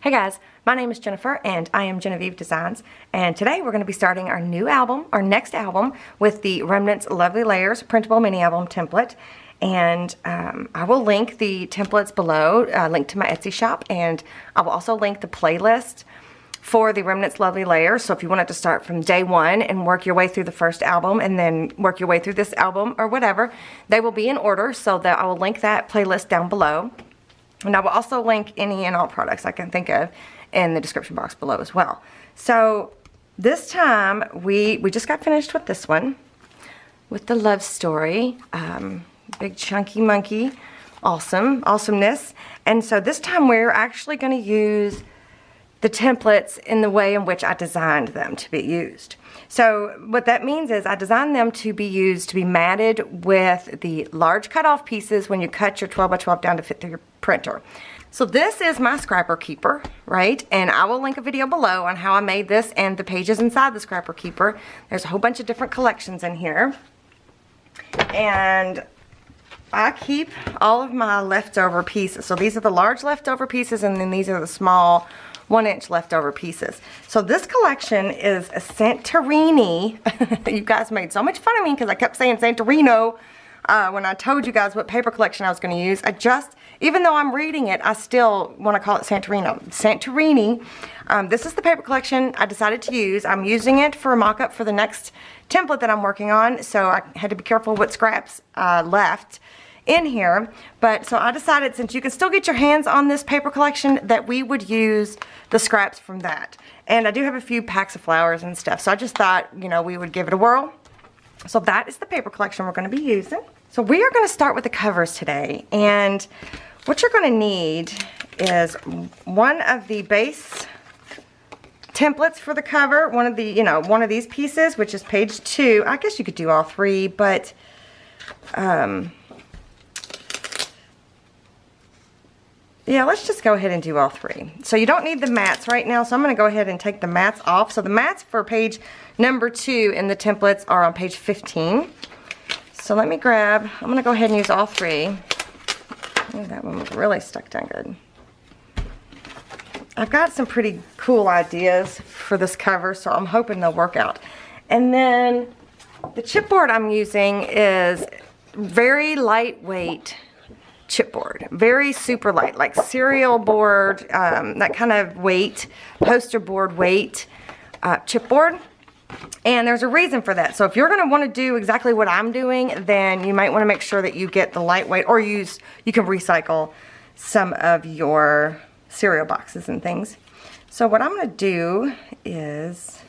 Hey guys, my name is Jennifer and I am Genevieve Designs, and today we're going to be starting our new album, our next album, with the Remnants Lovely Layers printable mini album template. And I will link the templates below, link to my Etsy shop, and I will also link the playlist for the Remnants Lovely Layers. So if you wanted to start from day one and work your way through the first album and then work your way through this album or whatever, they will be in order, so that I will link that playlist down below. And I will also link any and all products I can think of in the description box below as well. So this time we just got finished with this one, with the love story. Big chunky monkey, awesomeness. And so this time we're actually going to use the templates in the way in which I designed them to be used. So what that means is I designed them to be used to be matted with the large cutoff pieces when you cut your 12 by 12 down to fit through your printer. So this is my scrapper keeper, right? And I will link a video below on how I made this and the pages inside the scrapper keeper. There's a whole bunch of different collections in here. And I keep all of my leftover pieces. So these are the large leftover pieces, and then these are the small 1-inch leftover pieces. So this collection is a Santorini. You guys made so much fun of me because I kept saying Santorino when I told you guys what paper collection I was going to use. Even though I'm reading it, I still want to call it Santorino. Santorini. This is the paper collection I decided to use. I'm using it for a mock-up for the next template that I'm working on, so I had to be careful what scraps left in here. But so I decided, since you can still get your hands on this paper collection, that we would use the scraps from that. And I do have a few packs of flowers and stuff, so I just thought, you know, we would give it a whirl. So that is the paper collection we're going to be using. So we are going to start with the covers today, and what you're going to need is one of the base templates for the cover, one of these pieces, which is page 2. I guess you could do all 3, but yeah, let's just go ahead and do all 3. So you don't need the mats right now, so I'm going to go ahead and take the mats off. So the mats for page number 2 in the templates are on page 15. So let me I'm going to go ahead and use all 3. Ooh, that one was really stuck down good. I've got some pretty cool ideas for this cover, so I'm hoping they'll work out. And then the chipboard I'm using is very lightweight chipboard, very super light, like cereal board, that kind of weight, poster board weight chipboard. And there's a reason for that. So if you're going to want to do exactly what I'm doing, then you might want to make sure that you get the lightweight, or you can recycle some of your cereal boxes and things. So what I'm going to do is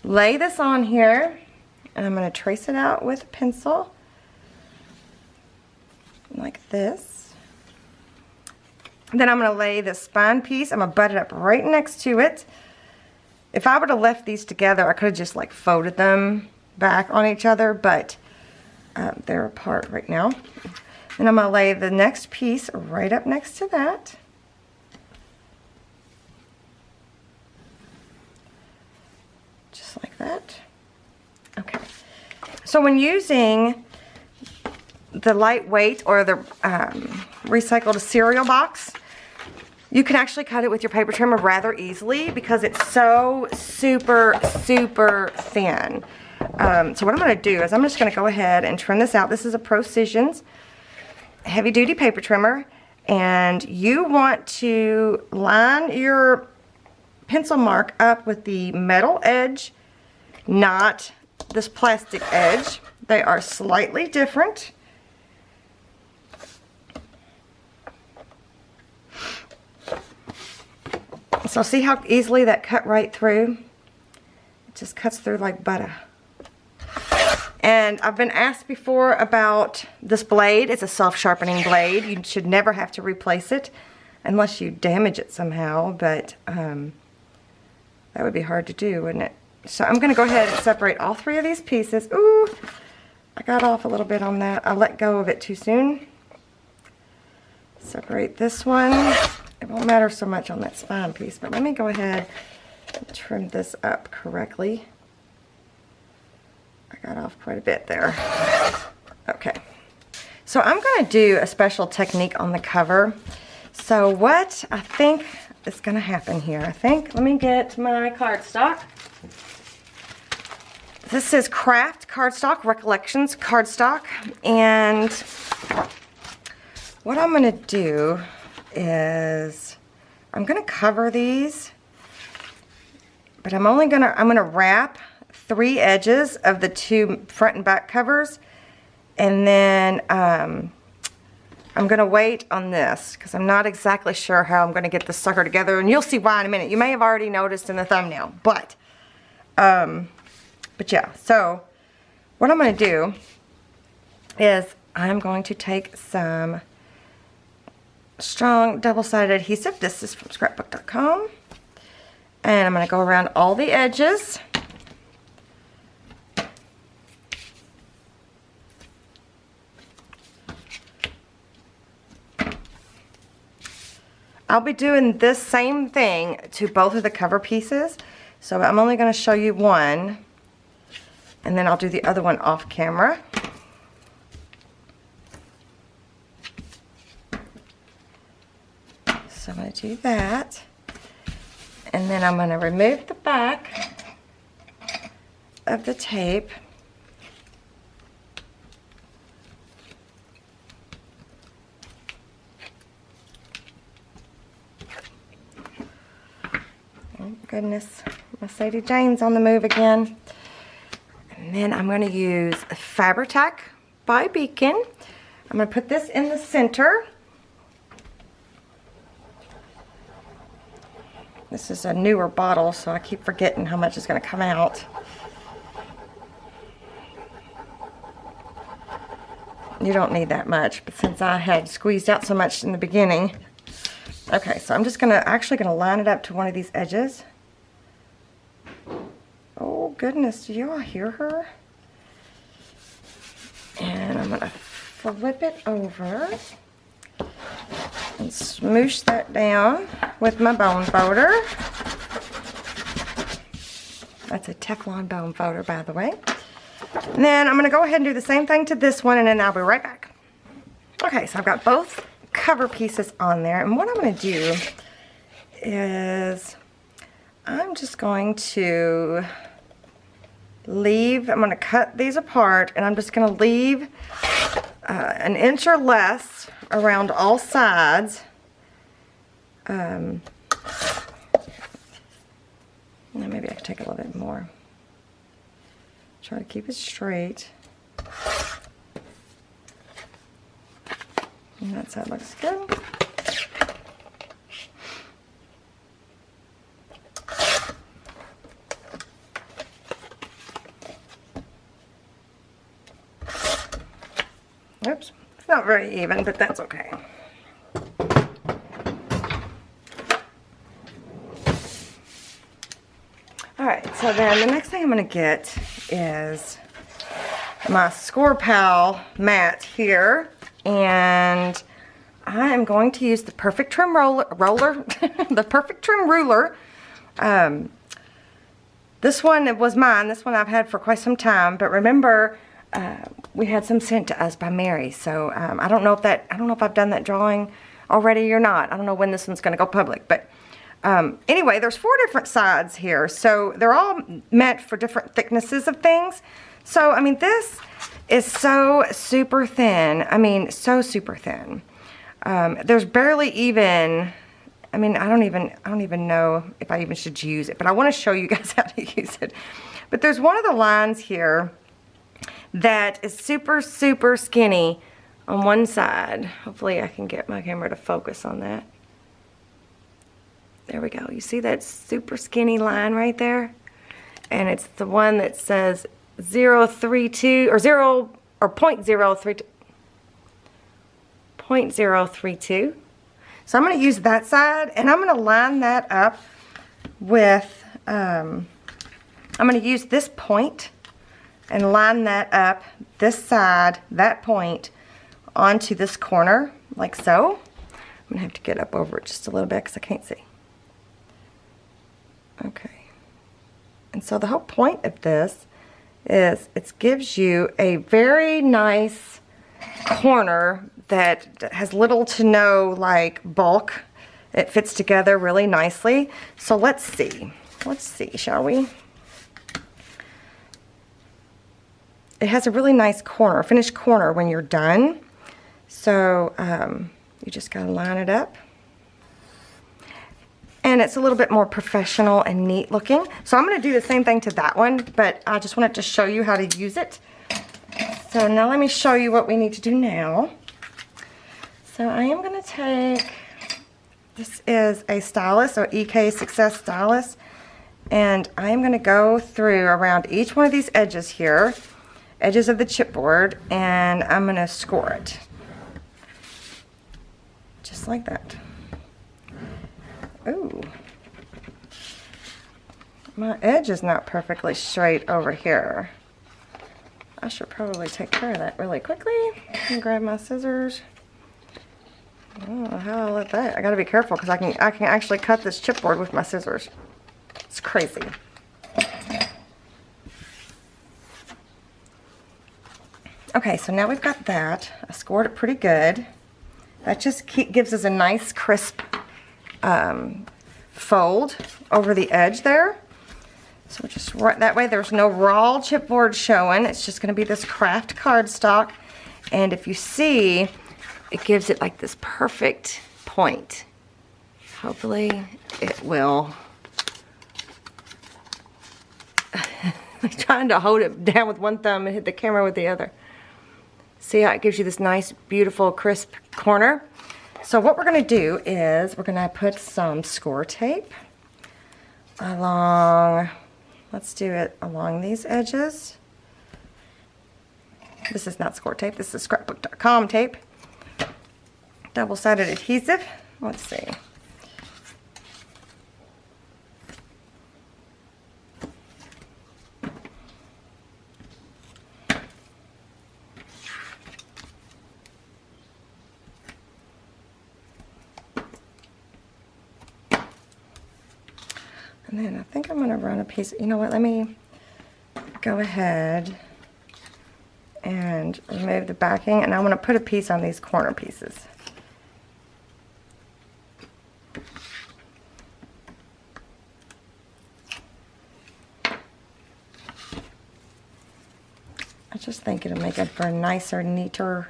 lay this on here, and I'm going to trace it out with a pencil like this. Then I'm going to lay the spine piece, I'm going to butt it up right next to it. If I would have left these together, I could have just like folded them back on each other, but they're apart right now. And I'm going to lay the next piece right up next to that. Just like that. Okay. So when using the lightweight or the recycled cereal box, you can actually cut it with your paper trimmer rather easily because it's so super thin. So what I'm going to do is I'm just going to go ahead and trim this out. This is a Precision's heavy duty paper trimmer, and you want to line your pencil mark up with the metal edge, not this plastic edge. They are slightly different. So see how easily that cut right through? It just cuts through like butter. And I've been asked before about this blade. It's a self-sharpening blade. You should never have to replace it unless you damage it somehow, but that would be hard to do, wouldn't it? So I'm going to go ahead and separate all 3 of these pieces. Ooh, I got off a little bit on that. I let go of it too soon. Separate this one. It won't matter so much on that spine piece, but let me go ahead and trim this up correctly. I got off quite a bit there. Okay. So I'm going to do a special technique on the cover. So what I think is going to happen here, I think. Let me get my cardstock. This is Craft cardstock, Recollections cardstock, and what I'm going to do is I'm going to cover these, but I'm going to wrap 3 edges of the 2 front and back covers, and then I'm going to wait on this because I'm not exactly sure how I'm going to get this sucker together, and you'll see why in a minute. You may have already noticed in the thumbnail, but yeah, so what I'm going to do is I'm going to take some strong double-sided adhesive. This is from scrapbook.com. And I'm going to go around all the edges. I'll be doing this same thing to both of the cover pieces. So I'm only going to show you one. And then I'll do the other one off camera. So I'm going to do that. And then I'm going to remove the back of the tape. Oh goodness, my Sadie Jane's on the move again. And then I'm going to use Fabri-Tac by Beacon. I'm going to put this in the center. This is a newer bottle, so I keep forgetting how much is going to come out. You don't need that much, but since I had squeezed out so much in the beginning. Okay, so I'm just actually going to line it up to one of these edges. Oh goodness, do y'all hear her? And I'm going to flip it over and smoosh that down with my bone folder. That's a Teflon bone folder, by the way. And then I'm going to go ahead and do the same thing to this one, and then I'll be right back. Okay, so I've got both cover pieces on there, and what I'm going to do is I'm just going to I'm going to cut these apart, and I'm just going to leave an inch or less around all sides. Now maybe I can take a little bit more. Try to keep it straight. And that side looks good. Oops, it's not very even, but that's okay. Alright, so then the next thing I'm going to get is my Score Pal mat here, and I am going to use the Perfect Trim roller the Perfect Trim ruler. This one was mine. This one I've had for quite some time, but remember we had some sent to us by Mary, so I don't know if I've done that drawing already or not. I don't know when this one's going to go public, but anyway, there's 4 different sides here, so they're all meant for different thicknesses of things. So I mean, this is so super thin. I mean, so super thin. There's barely even. I mean, I don't even know if I even should use it, but I want to show you guys how to use it. But there's one of the lines here that is super, super skinny on one side. Hopefully I can get my camera to focus on that. There we go. You see that super skinny line right there? And it's the one that says 032 or 0.032. So I'm going to use that side, and I'm going to line that up with, I'm going to use this point and line that up, this side, that point, onto this corner, like so. I'm going to have to get up over it just a little bit because I can't see. Okay. And so the whole point of this is it gives you a very nice corner that has little to no like bulk It fits together really nicely. So let's see. Let's see, shall we? It has a really nice corner, finished corner when you're done. So you just gotta line it up. And it's a little bit more professional and neat looking. So I'm gonna do the same thing to that one, but I just wanted to show you how to use it. So now let me show you what we need to do now. So I am gonna take, this is a stylus, or EK Success stylus, and I am gonna go through around each one of these edges here, edges of the chipboard, and I'm gonna score it. Just like that. Ooh. My edge is not perfectly straight over here. I should probably take care of that really quickly. And grab my scissors. Oh, how I let that? I gotta be careful because I can actually cut this chipboard with my scissors. It's crazy. Okay, so now we've got that. I scored it pretty good. That just gives us a nice crisp fold over the edge there. So just right that way there's no raw chipboard showing. It's just gonna be this craft cardstock. And if you see, it gives it like this perfect point. Hopefully it will. I'm trying to hold it down with one thumb and hit the camera with the other. See how it gives you this nice, beautiful, crisp corner? So what we're gonna do is we're gonna put some score tape along, let's do it along these edges. This is not score tape, this is scrapbook.com tape. Double-sided adhesive. Let's see. And then I think I'm going to run a piece. You know what? Let me go ahead and remove the backing, and I'm going to put a piece on these corner pieces. I just think it'll make it for a nicer, neater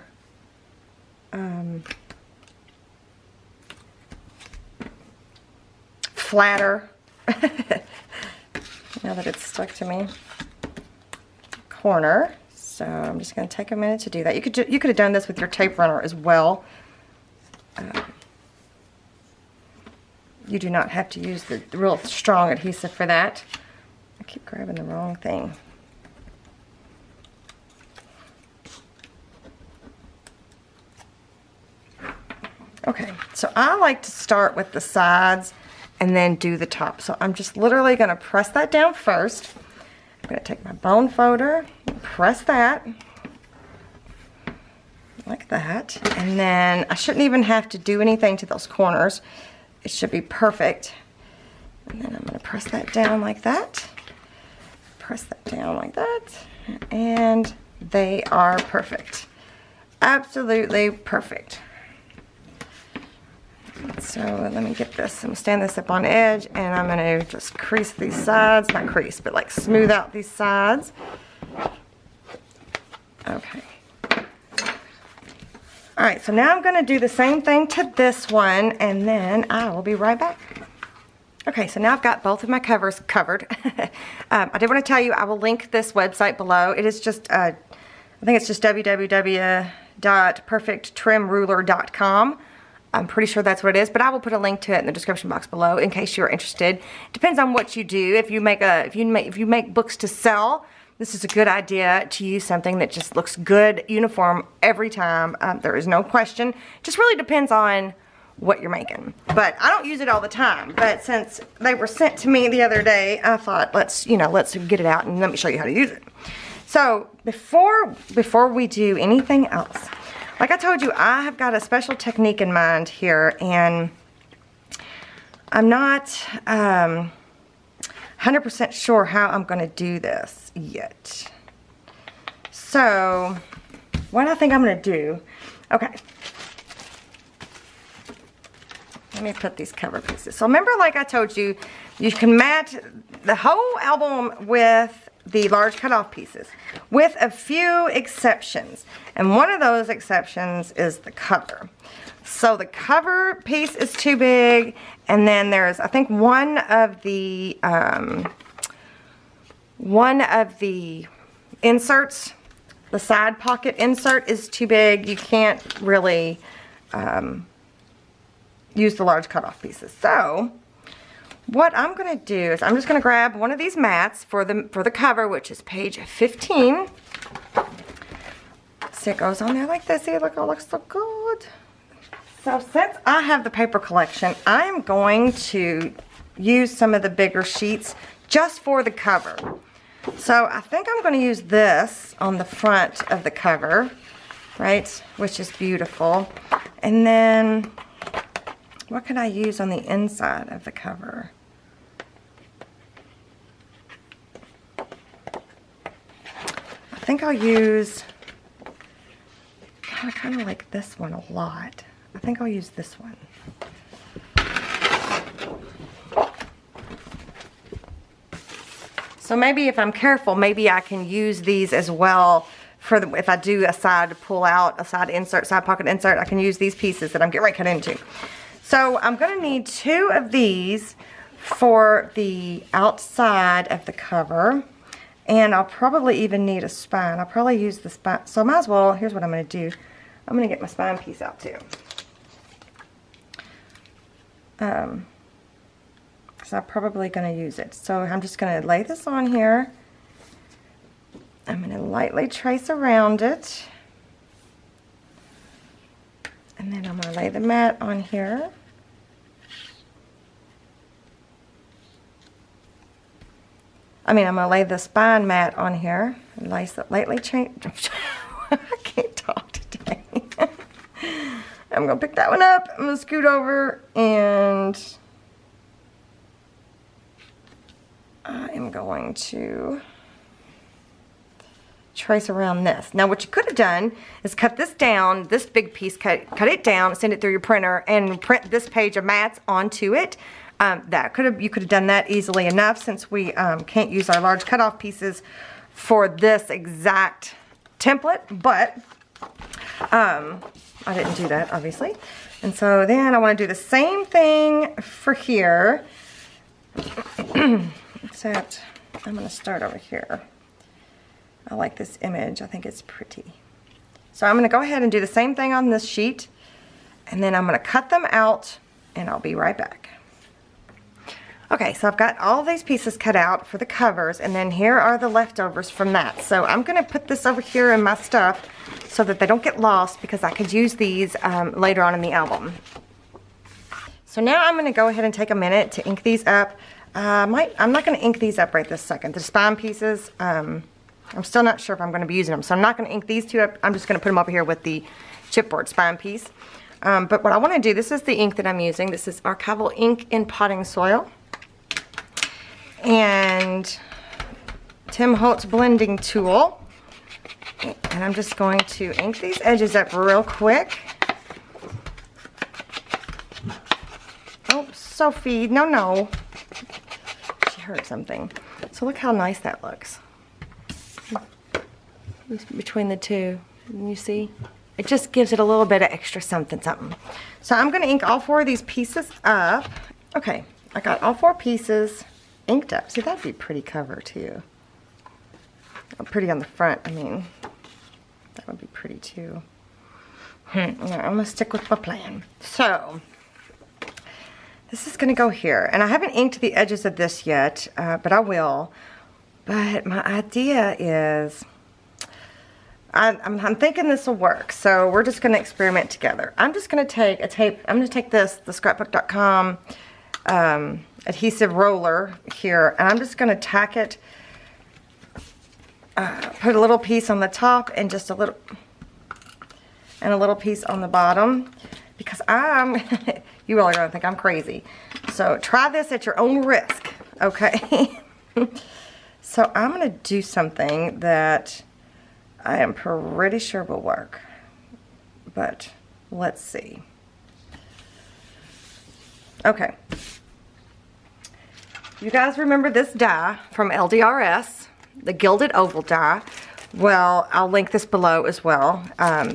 flatter, now that it's stuck to me, corner. So I'm just going to take a minute to do that. You could have done this with your tape runner as well. You do not have to use the real strong adhesive for that. I keep grabbing the wrong thing. Okay, so I like to start with the sides and then do the top. So I'm just literally going to press that down first. I'm going to take my bone folder and press that like that. And then I shouldn't even have to do anything to those corners. It should be perfect. And then I'm going to press that down like that. Press that down like that. And they are perfect. Absolutely perfect. So let me get this, I'm going to stand this up on edge, and I'm going to just crease these sides, not crease, but like smooth out these sides. Okay. Alright, so now I'm going to do the same thing to this one, and then I will be right back. Okay, so now I've got both of my covers covered. I did want to tell you, I will link this website below. It is just, I think it's just www.perfecttrimruler.com. I'm pretty sure that's what it is, but I will put a link to it in the description box below in case you're interested. Depends on what you do. If you make books to sell, this is a good idea to use something that just looks good, uniform every time. There is no question. Just really depends on what you're making. But I don't use it all the time. But since they were sent to me the other day, I thought let's get it out and let me show you how to use it. So before we do anything else, like I told you, I have got a special technique in mind here, and I'm not 100% sure how I'm going to do this yet. So, what I think I'm going to do, okay. let me put these cover pieces. So remember, like I told you, you can mat the whole album with the large cutoff pieces, with a few exceptions. And one of those exceptions is the cover. So the cover piece is too big, and then there's, I think, one of the inserts, the side pocket insert is too big. You can't really use the large cutoff pieces. So what I'm going to do is I'm just going to grab one of these mats for the cover, which is page 15. See, it goes on there like this. See, look, it looks so good. So since I have the paper collection, I am going to use some of the bigger sheets just for the cover. So I think I'm going to use this on the front of the cover, right, which is beautiful. And then what can I use on the inside of the cover? I think I'll use, I kind of like this one a lot. I think I'll use this one. So maybe if I'm careful, maybe I can use these as well for if I do a side pull out, a side insert, side pocket insert, I can use these pieces that I'm getting ready to cut into. So I'm going to need 2 of these for the outside of the cover. And I'll probably even need a spine. I'll probably use the spine. So I might as well, here's what I'm going to do. I'm going to get my spine piece out too. So I'm probably going to use it. So I'm just going to lay this on here. I'm going to lightly trace around it. And then I'm going to lay the mat on here. I'm going to lay the spine mat on here. And lightly change. I can't talk today. I'm going to pick that one up. I'm going to scoot over and I am going to trace around this. Now what you could have done is cut this down, this big piece, cut it down, send it through your printer, and print this page of mats onto it. You could have done that easily enough, since we can't use our large cutoff pieces for this exact template, but I didn't do that, obviously. And so then I want to do the same thing for here, except I'm going to start over here. I like this image. I think it's pretty. So I'm going to go ahead and do the same thing on this sheet, and then I'm going to cut them out, and I'll be right back. Okay, so I've got all these pieces cut out for the covers, and then here are the leftovers from that. So I'm going to put this over here in my stuff so that they don't get lost, because I could use these later on in the album. So now I'm going to go ahead and take a minute to ink these up. I'm not going to ink these up right this second. The spine pieces, I'm still not sure if I'm going to be using them, so I'm not going to ink these two up. I'm just going to put them over here with the chipboard spine piece. But what I want to do, this is the ink that I'm using. This is Archival ink in potting soil. And Tim Holtz blending tool. And I'm just going to ink these edges up real quick. Oh, Sophie, no. She heard something. So look how nice that looks. Between the two, you see? It just gives it a little bit of extra something. So I'm going to ink all 4 of these pieces up. Okay, I got all 4 pieces inked up. See, that'd be pretty cover too. Oh, pretty on the front, I mean. That would be pretty too. I'm going to stick with my plan. So, this is going to go here. And I haven't inked the edges of this yet, but I will. But my idea is, I'm thinking this will work. So we're just going to experiment together. I'm just going to take a tape. I'm going to take this, the scrapbook.com adhesive roller here, and I'm just going to tack it, put a little piece on the top and just a little piece on the bottom, because you all are going to think I'm crazy. So try this at your own risk, okay? So I'm going to do something that I am pretty sure will work, but let's see. Okay. You guys remember this die from LDRS, the gilded oval die? Well, I'll link this below as well.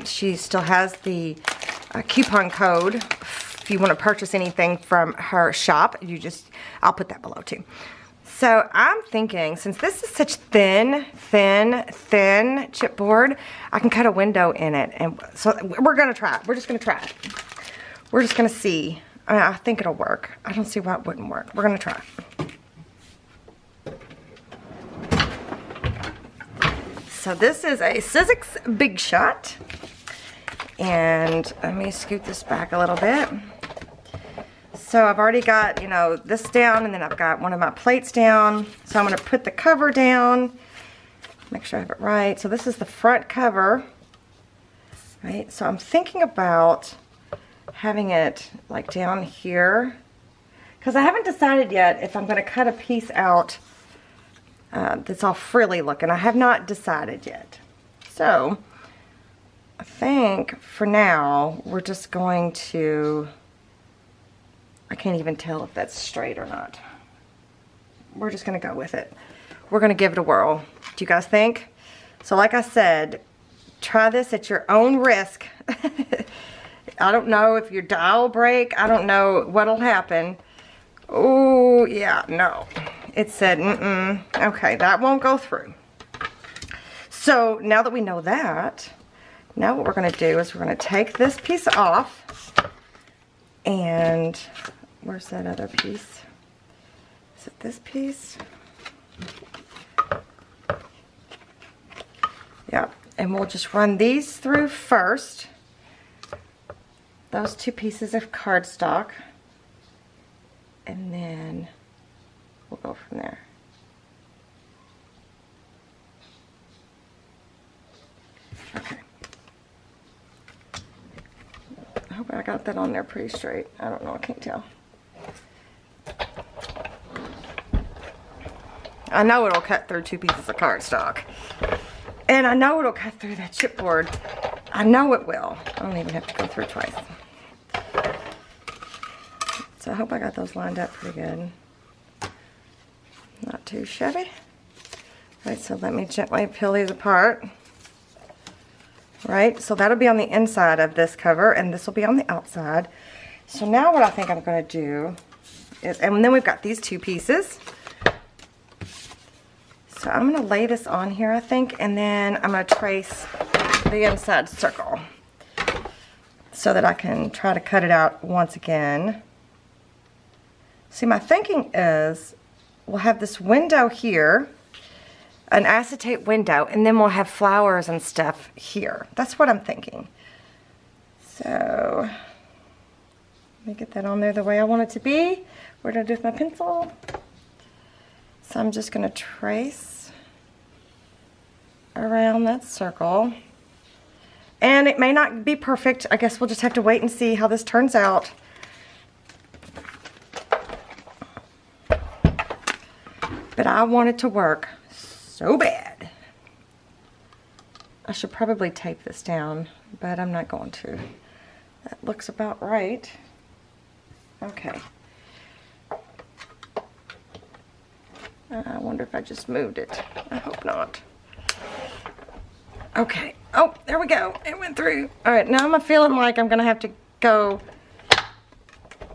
She still has the coupon code. If you want to purchase anything from her shop, I'll put that below too. So I'm thinking, since this is such thin chipboard, I can cut a window in it. And so we're going to try it. We're just going to try it. We're just going to see. I think it'll work. I don't see why it wouldn't work. We're going to try it. So this is a Sizzix Big Shot. And let me scoot this back a little bit. So I've already got, you know, this down, and then I've got one of my plates down. So I'm going to put the cover down. Make sure I have it right. So this is the front cover. Right? So I'm thinking about having it like down here. Because I haven't decided yet if I'm going to cut a piece out that's all frilly looking. I have not decided yet. So I think for now we're just going to, I can't even tell if that's straight or not. We're just going to go with it. We're going to give it a whirl. Do you guys think? So like I said, try this at your own risk. I don't know if your die will break. I don't know what'll happen. Oh, yeah, no. It said, okay, that won't go through. So now that we know that, now what we're going to do is we're going to take this piece off. And where's that other piece? Is it this piece? Yeah, and we'll just run these through first. Those two pieces of cardstock. And then we'll go from there. Okay. I hope I got that on there pretty straight. I don't know, I can't tell. I know it'll cut through two pieces of cardstock. And I know it'll cut through that chipboard. I know it will. I don't even have to go through twice. So I hope I got those lined up pretty good. Not too shabby. Right, so let me gently peel these apart. Right, so that'll be on the inside of this cover, and this will be on the outside. So now what I think I'm going to do is, and then we've got these two pieces. So I'm going to lay this on here, I think, and then I'm going to trace the inside circle so that I can try to cut it out once again. See, my thinking is we'll have this window here, an acetate window, and then we'll have flowers and stuff here. That's what I'm thinking. So let me get that on there the way I want it to be. What do I do with my pencil? So I'm just going to trace around that circle. And it may not be perfect. I guess we'll just have to wait and see how this turns out. But I want it to work so bad. I should probably tape this down, but I'm not going to. That looks about right. Okay. I wonder if I just moved it. I hope not. Okay. Oh, there we go. It went through. All right, now I'm feeling like I'm going to have to go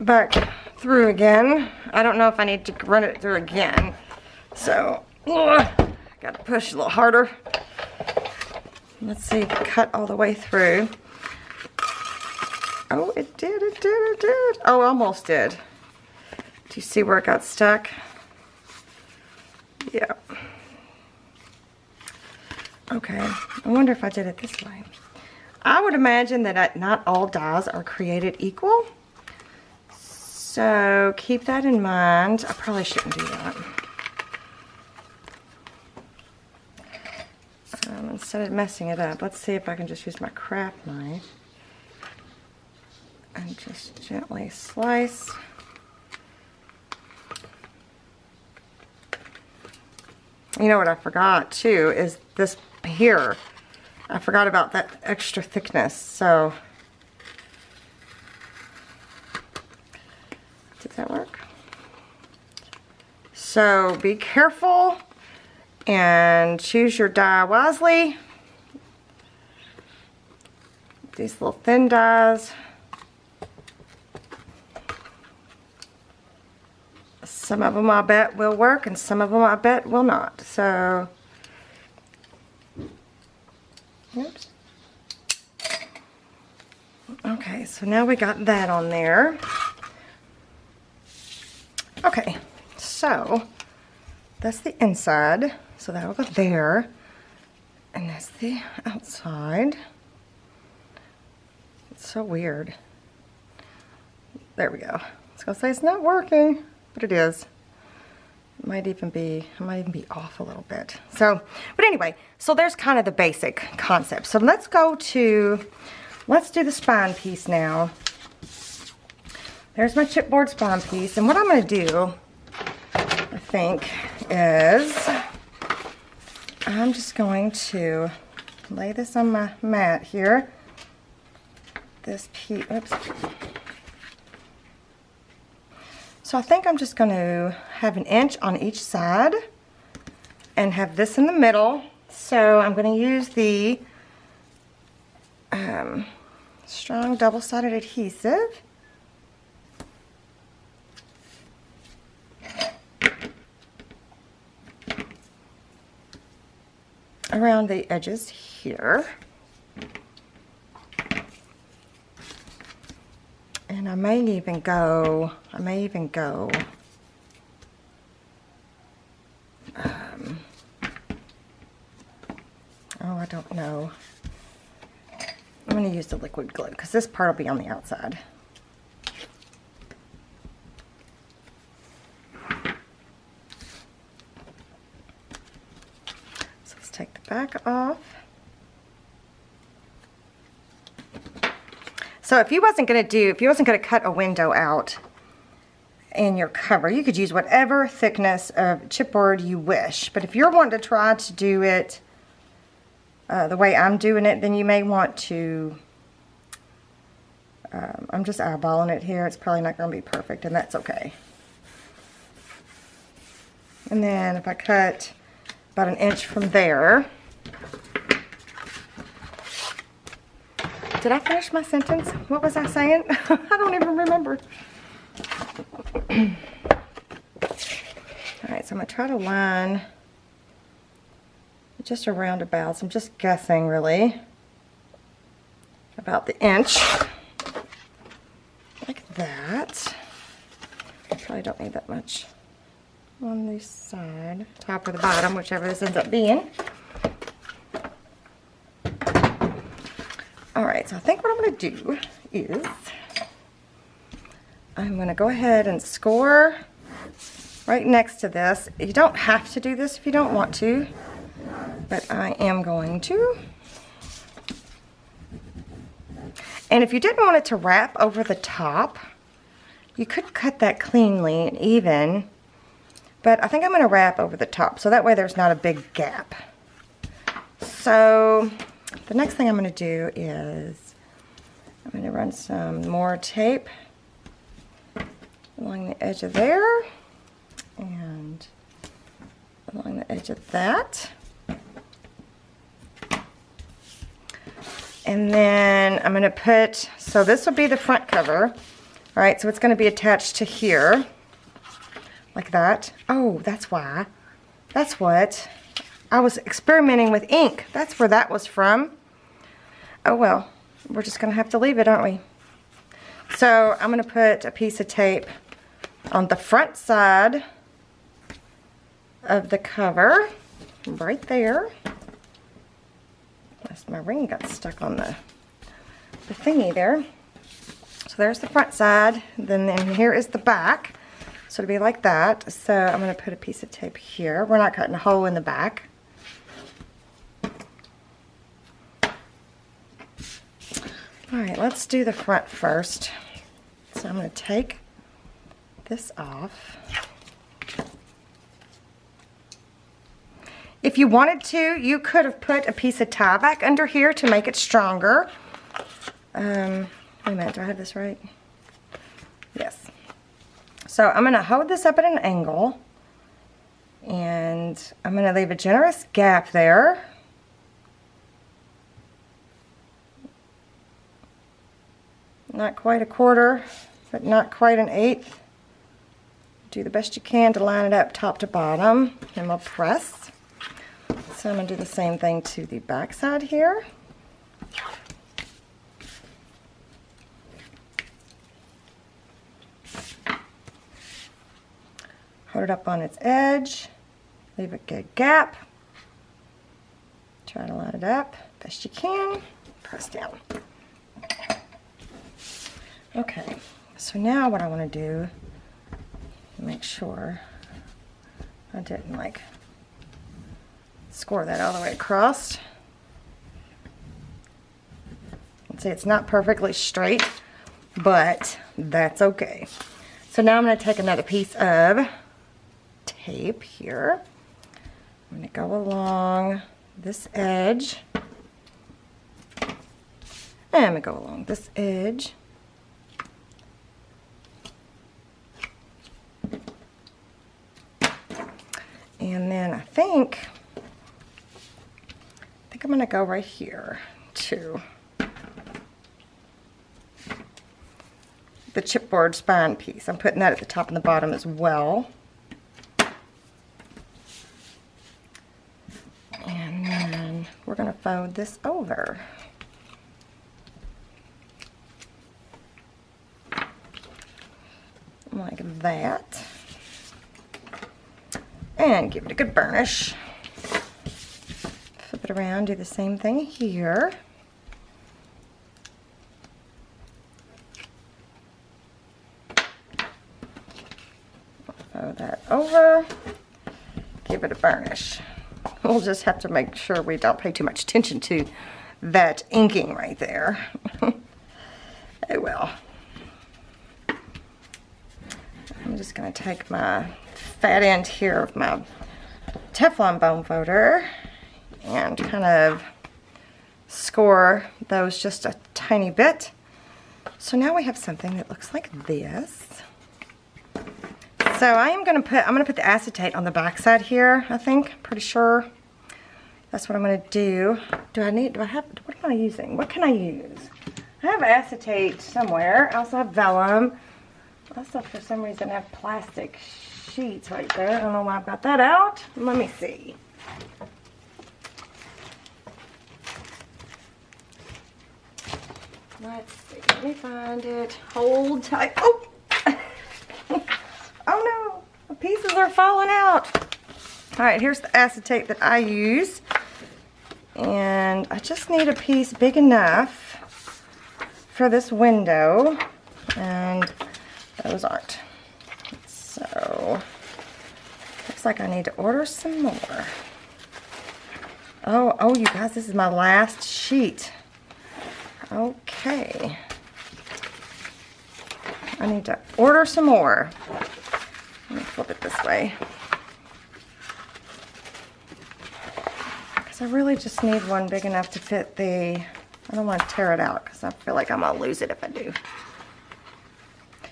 back through again. I don't know if I need to run it through again. So, got to push a little harder. Let's see if it cut all the way through. Oh, it did, it did, it did. Oh, almost did. Do you see where it got stuck? Yeah. Okay, I wonder if I did it this way. I would imagine that not all dies are created equal. So keep that in mind. I probably shouldn't do that. Instead of messing it up, let's see if I can just use my craft knife and just gently slice. You know what I forgot too is this here. I forgot about that extra thickness, so So be careful and choose your die wisely. These little thin dies. Some of them I bet will work and some of them I bet will not. So, oops. Okay, so now we got that on there. Okay, so that's the inside. So that'll go there. And that's the outside. It's so weird. There we go. I was gonna say it's not working, but it is. It might even be off a little bit. So, but anyway, so there's kind of the basic concept. So let's do the spine piece now. There's my chipboard spine piece, and what I'm gonna do, I think, is I'm just going to lay this on my mat here. This piece, oops. So I think I'm just going to have an inch on each side and have this in the middle. So I'm going to use the strong double-sided adhesive. Around the edges here. And I may even go, oh, I don't know. I'm going to use the liquid glue because this part will be on the outside. So let's take the back off. So if you wasn't going to cut a window out in your cover, you could use whatever thickness of chipboard you wish. But if you're wanting to try to do it the way I'm doing it, then you may want to, I'm just eyeballing it here. It's probably not going to be perfect, and that's okay. And then if I cut about an inch from there. Did I finish my sentence? What was I saying? I don't even remember. Alright, so I'm going to try to line just around about. So I'm just guessing, really, about the inch. Like that. Probably don't need that much on this side. Top or the bottom, whichever this ends up being. Alright, so I think what I'm going to do is I'm going to go ahead and score right next to this. You don't have to do this if you don't want to, but I am going to. And if you didn't want it to wrap over the top, you could cut that cleanly and even, but I think I'm going to wrap over the top so that way there's not a big gap. So the next thing I'm going to do is I'm going to run some more tape along the edge of there and along the edge of that. And then I'm going to put, so this will be the front cover. All right, so it's going to be attached to here like that. Oh, that's why. That's what. I was experimenting with ink. That's where that was from. Oh well, we're just going to have to leave it, aren't we? So I'm going to put a piece of tape on the front side of the cover, right there. That's my ring got stuck on the thingy there. So there's the front side. Then here is the back. So it'll be like that. So I'm going to put a piece of tape here. We're not cutting a hole in the back. Alright, let's do the front first. So I'm going to take this off. If you wanted to, you could have put a piece of tie back under here to make it stronger. Wait a minute, do I have this right? Yes. So I'm going to hold this up at an angle And I'm going to leave a generous gap there. Not quite a quarter, but not quite an eighth. Do the best you can to line it up top to bottom, and we'll press. So I'm going to do the same thing to the back side here. Hold it up on its edge, leave a good gap. Try to line it up best you can, press down. Okay, so now what I want to do, make sure I didn't like score that all the way across. See, it's not perfectly straight, but that's okay. So now I'm going to take another piece of tape here. I'm going to go along this edge. And I'm going to go along this edge. And then I think I'm going to go right here to the chipboard spine piece. I'm putting that at the top and the bottom as well. And then we're going to fold this over. Like that. And give it a good burnish. Flip it around, do the same thing here. Fold that over, give it a burnish. We'll just have to make sure we don't pay too much attention to that inking right there. Oh well. I'm just going to take my fat end here of my Teflon bone folder and kind of score those just a tiny bit. So now we have something that looks like this. So I'm going to put the acetate on the back side here, I think. Pretty sure that's what I'm going to do. What am I using? What can I use? I have acetate somewhere. I also have vellum. I also, for some reason, have plastic sheets right there. I don't know why I've got that out. Let me see. Let's see. Let me find it. Hold tight. Oh! Oh no! The pieces are falling out. Alright, here's the acetate that I use. And I just need a piece big enough for this window. And those aren't. So, looks like I need to order some more. Oh, you guys, this is my last sheet. Okay. I need to order some more. Let me flip it this way. Because I really just need one big enough to fit the... I don't want to tear it out because I feel like I'm going to lose it if I do.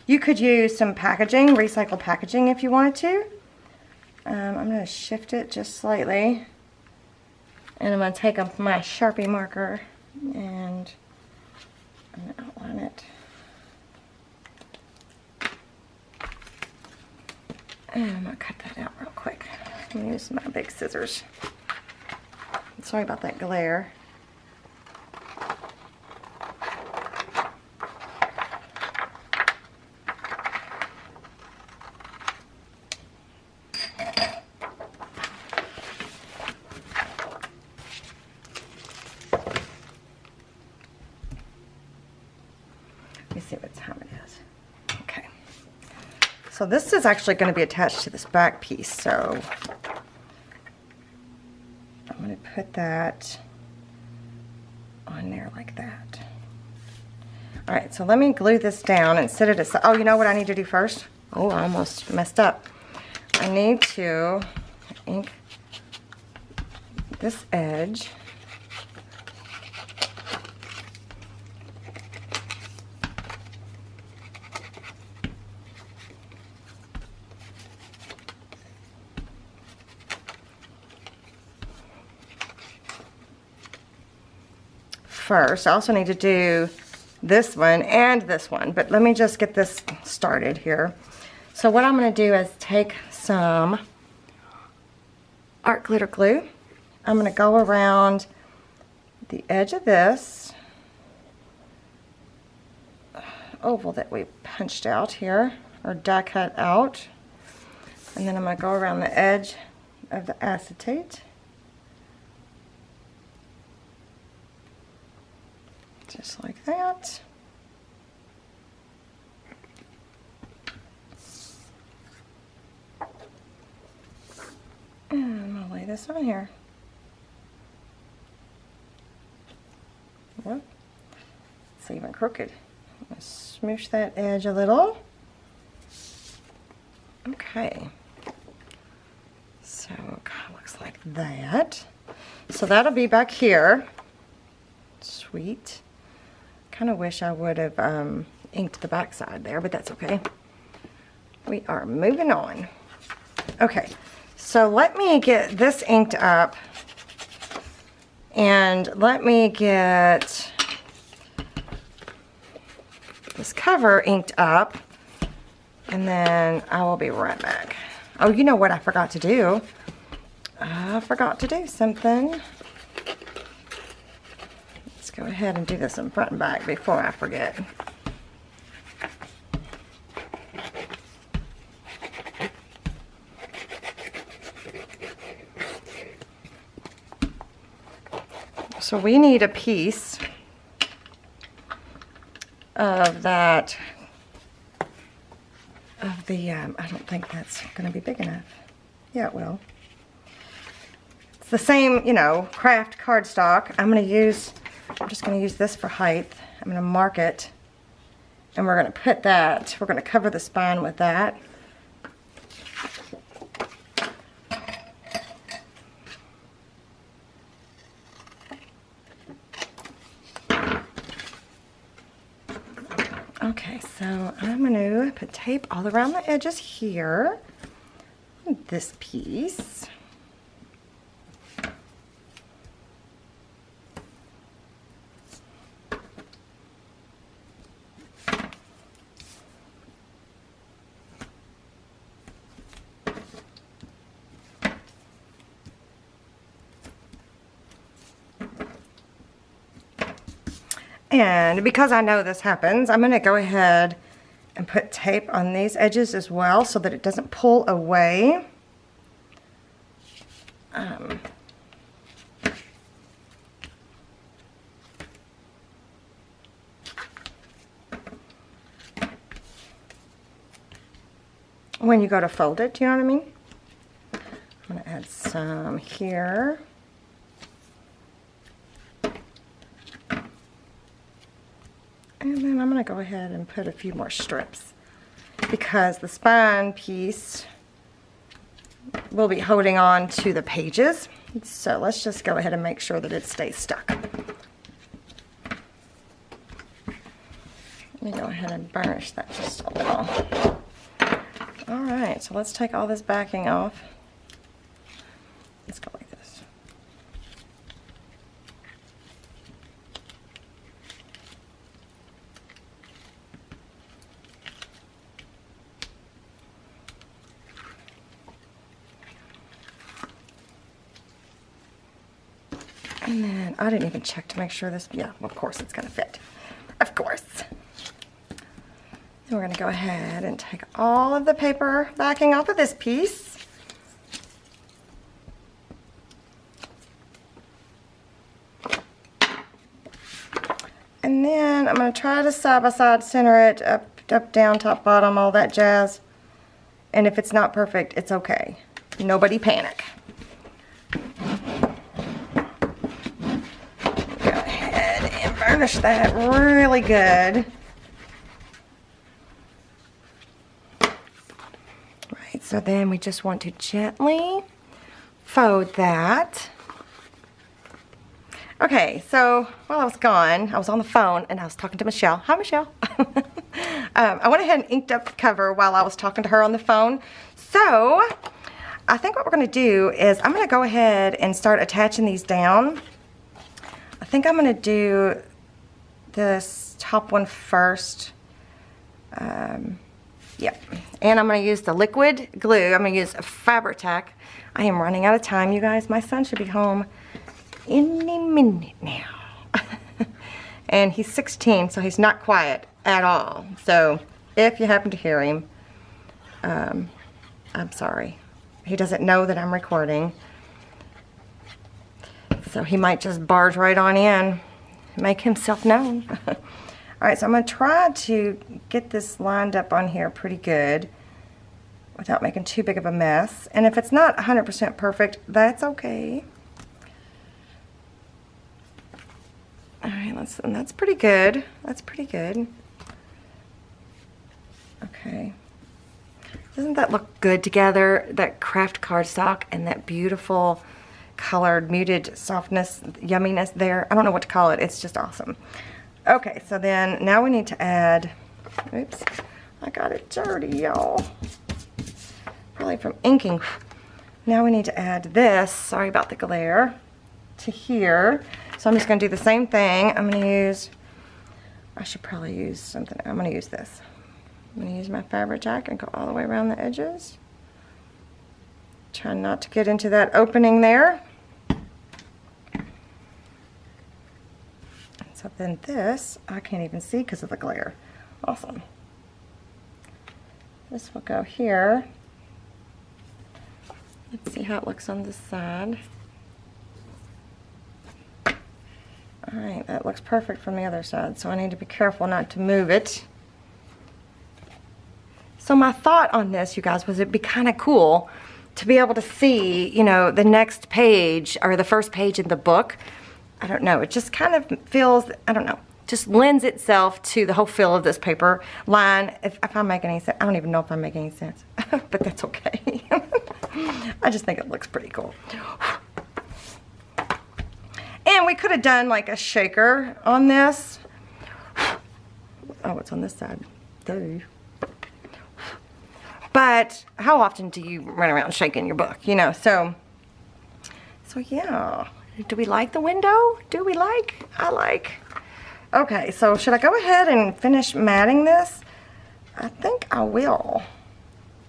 You could use some packaging, recycled packaging if you wanted to. I'm going to shift it just slightly. And I'm going to take up my Sharpie marker and I'm going to outline it. And I'm going to cut that out real quick. I'm going to use my big scissors. Sorry about that glare. Let me see what time it is. Okay. So this is actually going to be attached to this back piece, so I'm going to put that on there like that. Alright, so let me glue this down and set it aside. Oh, you know what I need to do first? Oh, I almost messed up. I need to ink this edge. first. I also need to do this one and this one, but let me just get this started here. So what I'm going to do is take some art glitter glue. I'm going to go around the edge of this oval that we punched out here, or die cut out, and then I'm going to go around the edge of the acetate. Just like that. And I'm going to lay this on here. Well, it's even crooked. I'm going to smoosh that edge a little. Okay. So it kind of looks like that. So that'll be back here. Sweet. Kind of wish I would have inked the back side there, but that's okay. We are moving on. Okay, so let me get this inked up, and let me get this cover inked up, and then I will be right back. Oh, you know what I forgot to do? I forgot to do something. Let's go ahead and do this in front and back before I forget. So we need a piece of that, of the, I don't think that's going to be big enough. Yeah, it will. It's the same, you know, craft cardstock. I'm just going to use this for height. I'm going to mark it, and we're going to put that, we're going to cover the spine with that. Okay, so I'm going to put tape all around the edges here. This piece. And because I know this happens, I'm going to go ahead and put tape on these edges as well so that it doesn't pull away. When you go to fold it, do you know what I mean? I'm going to add some here. And then I'm going to go ahead and put a few more strips because the spine piece will be holding on to the pages. So let's just go ahead and make sure that it stays stuck. Let me go ahead and burnish that just a little. Alright, so let's take all this backing off. Let's go like this. And then I didn't even check to make sure this, yeah, of course it's going to fit. Of course. And we're going to go ahead and take all of the paper backing off of this piece. And then I'm going to try to side by side center it, up, down, top, bottom, all that jazz. And if it's not perfect, it's okay. Nobody panic. Go ahead and burnish that really good. Right, so then we just want to gently fold that. Okay, so while I was gone, I was on the phone and I was talking to Michelle. Hi, Michelle. I went ahead and inked up the cover while I was talking to her on the phone. So I think what we're going to do is I'm going to go ahead and start attaching these down. I think I'm going to do this top one first. Yep. And I'm going to use the liquid glue. I'm going to use a Fabri-Tac. I am running out of time, you guys. My son should be home any minute now. And he's 16, so he's not quiet at all. So if you happen to hear him, I'm sorry. He doesn't know that I'm recording. So he might just barge right on in, make himself known. Alright, so I'm going to try to get this lined up on here pretty good without making too big of a mess. And if it's not 100% perfect, that's okay. Alright, and that's pretty good. That's pretty good. Okay. Doesn't that look good together? That craft cardstock and that beautiful colored muted softness, yumminess there. I don't know what to call it. It's just awesome. Okay, so then now we need to add, oops, I got it dirty, y'all. Probably from inking. Now we need to add this, sorry about the glare, to here. So I'm just going to do the same thing. I'm going to use, I should probably use something. I'm going to use this. I'm going to use my Fabri-Tac and go all the way around the edges. Try not to get into that opening there. So then this, I can't even see because of the glare. Awesome. This will go here. Let's see how it looks on this side. Alright, that looks perfect from the other side, so I need to be careful not to move it. So my thought on this, you guys, was it'd be kind of cool to be able to see, you know, the next page or the first page in the book. I don't know, it just kind of feels, I don't know, just lends itself to the whole feel of this paper line. If I'm making any sense, I don't even know if I'm making any sense, but that's okay. I just think it looks pretty cool. And we could have done like a shaker on this. Oh, it's on this side. Duh. But how often do you run around shaking your book, you know? So yeah. Do we like the window? Do we like? I like. Okay, so should I go ahead and finish matting this? I think I will.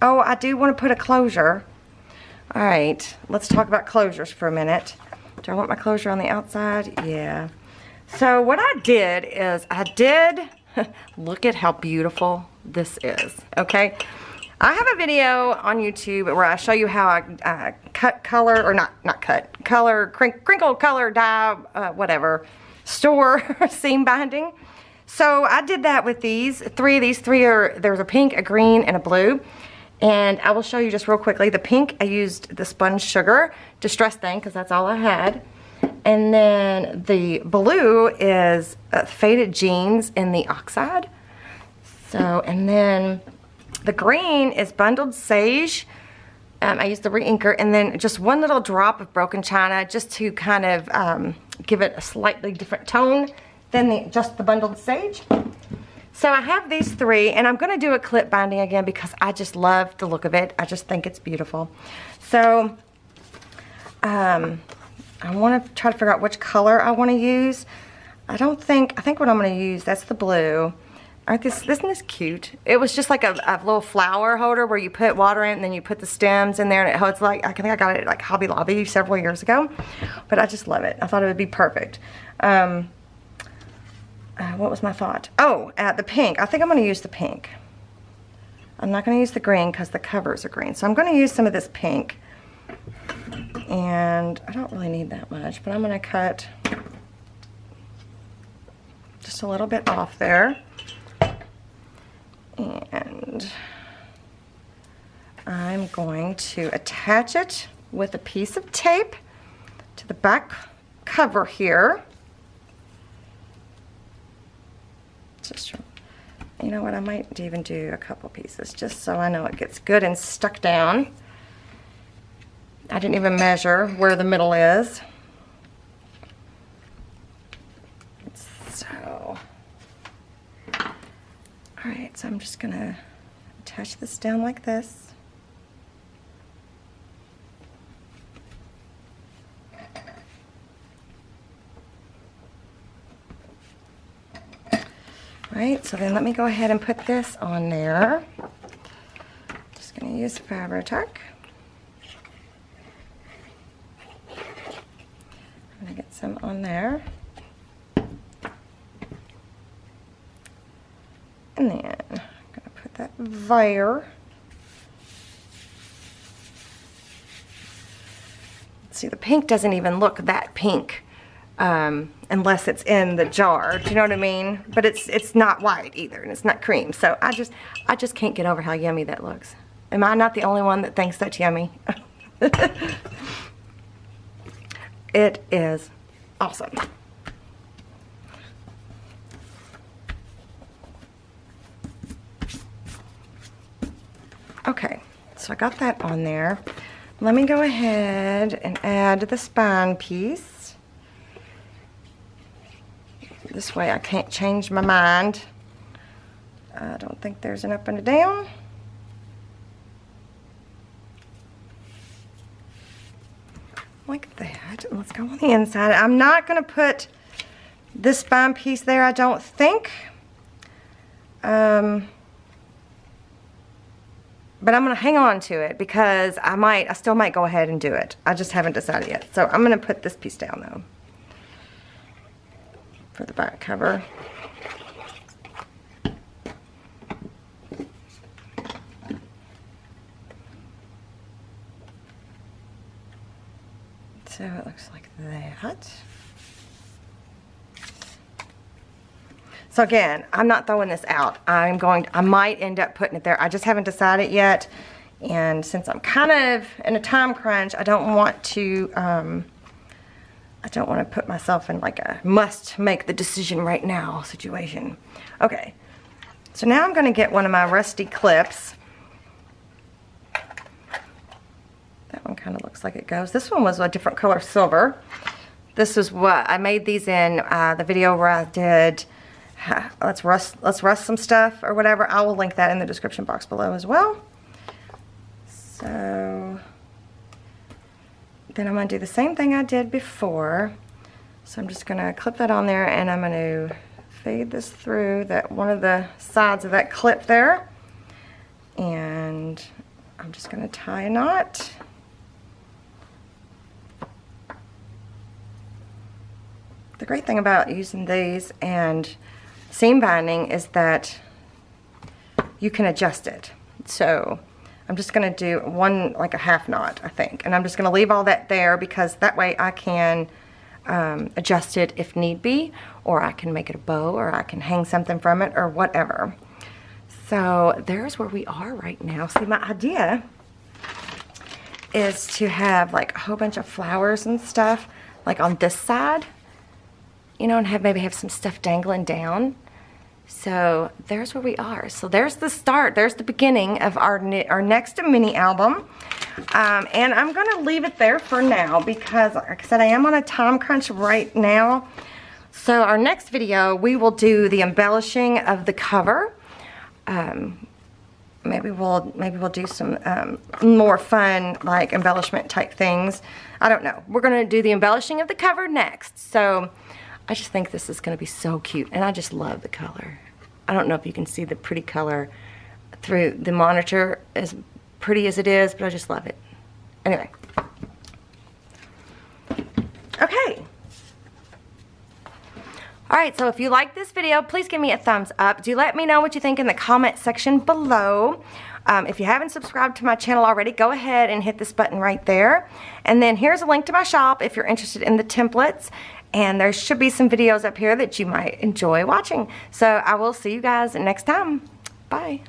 Oh, I do want to put a closure. All right, let's talk about closures for a minute. Do I want my closure on the outside? Yeah. So what I did is look at how beautiful this is, okay? I have a video on YouTube where I show you how I cut color, or not cut, color, crinkle color, dye, whatever, store seam binding. So I did that with these three. These three are, there's a pink, a green, and a blue. And I will show you just real quickly. The pink, I used the Sponge Sugar Distress thing because that's all I had. And then the blue is Faded Jeans in the Oxide. So, and then the green is Bundled Sage. I used the re-inker, and then just one little drop of Broken China just to kind of give it a slightly different tone than just the Bundled Sage. So I have these three, and I'm going to do a clip binding again because I just love the look of it. I just think it's beautiful. So I want to try to figure out which color I want to use. I think what I'm going to use, that's the blue. Isn't this cute? It was just like a little flower holder where you put water in and then you put the stems in there, and it holds like, I think I got it at like Hobby Lobby several years ago, but I just love it. I thought it would be perfect. What was my thought? Oh, the pink. I think I'm going to use the pink. I'm not going to use the green because the covers are green. So I'm going to use some of this pink. And I don't really need that much, but I'm going to cut just a little bit off there. And I'm going to attach it with a piece of tape to the back cover here. Just, you know what, I might even do a couple pieces just so I know it gets good and stuck down. I didn't even measure where the middle is. So, alright, so I'm just going to attach this down like this. Right, so then let me go ahead and put this on there. Just going to use Fabri-Tac. I'm going to get some on there. And then I'm going to put that there. See, the pink doesn't even look that pink unless it's in the jar. Do you know what I mean? But it's not white either, and it's not cream. So I just can't get over how yummy that looks. Am I not the only one that thinks that's yummy? It is awesome. Okay, so I got that on there. Let me go ahead and add the spine piece. This way I can't change my mind. I don't think there's an up and a down. Like that. Let's go on the inside. I'm not going to put this spine piece there, I don't think. But I'm going to hang on to it because I still might go ahead and do it. I just haven't decided yet. So I'm going to put this piece down though for the back cover. So it looks like that. So again, I'm not throwing this out. I might end up putting it there. I just haven't decided yet. And since I'm kind of in a time crunch, I don't want to put myself in like a must make the decision right now situation. Okay, so now I'm gonna get one of my rusty clips. That one kind of looks like it goes. This one was a different color silver. This is what I made these in the video where I did let's rust some stuff or whatever. I will link that in the description box below as well. So then I'm going to do the same thing I did before. So I'm just going to clip that on there, and I'm going to feed this through one of the sides of that clip there, and I'm just going to tie a knot. The great thing about using these and seam binding is that you can adjust it. So I'm just going to do one, like a half knot, I think, and I'm just going to leave all that there because that way I can adjust it if need be, or I can make it a bow, or I can hang something from it, or whatever. So there's where we are right now. See, my idea is to have like a whole bunch of flowers and stuff like on this side, you know, and maybe have some stuff dangling down. So there's where we are. So there's the start. There's the beginning of our next mini album. And I'm going to leave it there for now because, like I said, I am on a time crunch right now. So our next video, we will do the embellishing of the cover. Maybe we'll do some more fun, like embellishment type things. I don't know. We're going to do the embellishing of the cover next. So I just think this is going to be so cute, and I just love the color. I don't know if you can see the pretty color through the monitor, as pretty as it is, but I just love it. Anyway. Okay. Alright, so if you like this video, please give me a thumbs up. Do let me know what you think in the comment section below. If you haven't subscribed to my channel already, go ahead and hit this button right there. And then here's a link to my shop if you're interested in the templates. And there should be some videos up here that you might enjoy watching. So I will see you guys next time. Bye.